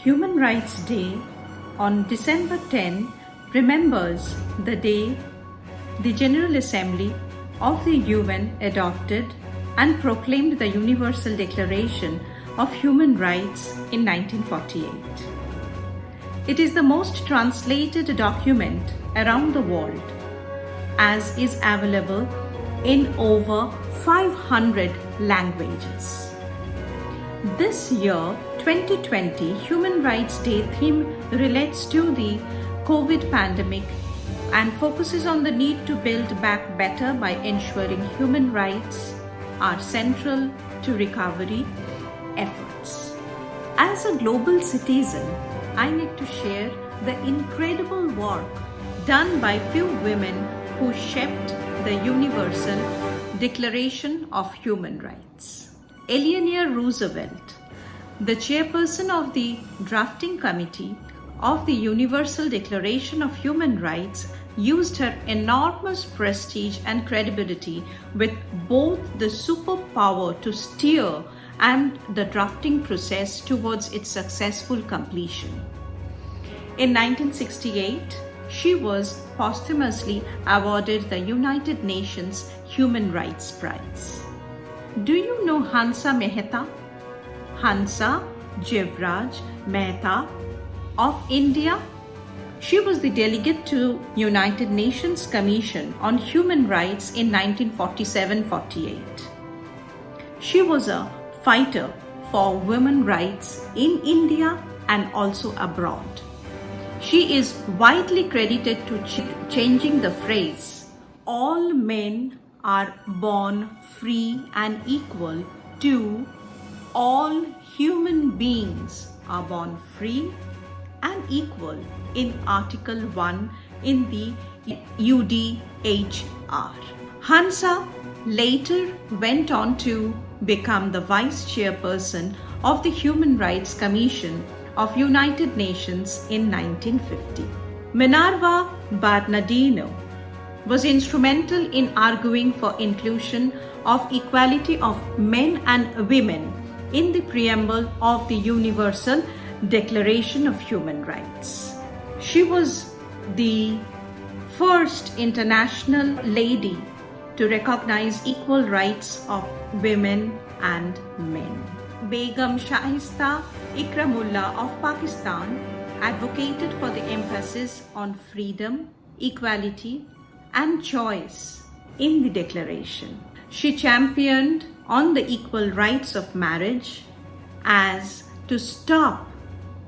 Human Rights Day on December 10 remembers the day the General Assembly of the UN adopted and proclaimed the Universal Declaration of Human Rights in 1948. It is the most translated document around the world, as is available in over 500 languages. This year, 2020, Human Rights Day theme relates to the COVID pandemic and focuses on the need to build back better by ensuring human rights are central to recovery efforts. As a global citizen, I need to share the incredible work done by few women who shaped the Universal Declaration of Human Rights. Eleanor Roosevelt, the chairperson of the drafting committee of the Universal Declaration of Human Rights, used her enormous prestige and credibility with both the superpower to steer and the drafting process towards its successful completion. In 1968, she was posthumously awarded the United Nations Human Rights Prize. Do you know Hansa Mehta? Hansa Jivraj Mehta of India? She was the delegate to United Nations Commission on Human Rights in 1947-48. She was a fighter for women's rights in India and also abroad. She is widely credited to changing the phrase, "All men are born free and equal," to "All human beings are born free and equal" in Article 1 in the UDHR. Hansa later went on to become the vice chairperson of the Human Rights Commission of United Nations in 1950. Minerva Bernardino was instrumental in arguing for inclusion of equality of men and women in the preamble of the Universal Declaration of Human Rights. She was the first international lady to recognize equal rights of women and men. Begum Shahista Ikramullah of Pakistan advocated for the emphasis on freedom, equality, and choice in the declaration. She championed on the equal rights of marriage as to stop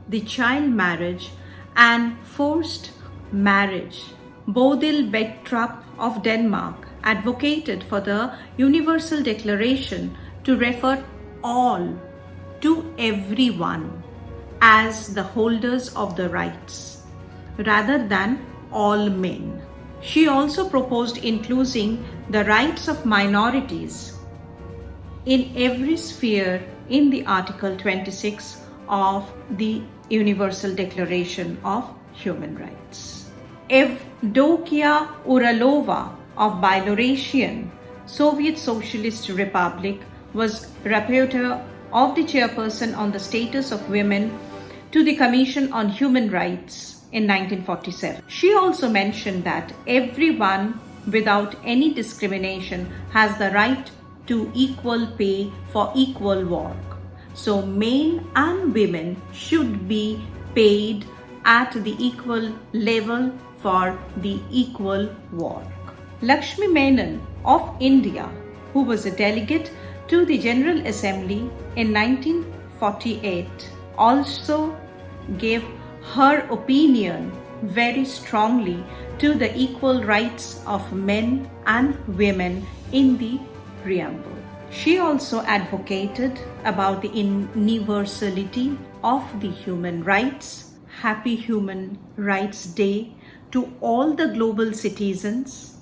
the child marriage and forced marriage. Bodil Bechstrup of Denmark advocated for the Universal Declaration to refer all to everyone as the holders of the rights rather than all men. She also proposed including the rights of minorities in every sphere in the Article 26 of the Universal Declaration of Human Rights. Evdokia Uralova of Belarusian Soviet Socialist Republic was rapporteur of the chairperson on the status of women to the Commission on Human Rights in 1947. She also mentioned that everyone without any discrimination has the right to equal pay for equal work. So men and women should be paid at the equal level for the equal work. Lakshmi Menon of India, who was a delegate to the General Assembly in 1948, also gave her opinion very strongly to the equal rights of men and women in the preamble. She also advocated about the universality of the human rights. Happy Human Rights Day to all the global citizens.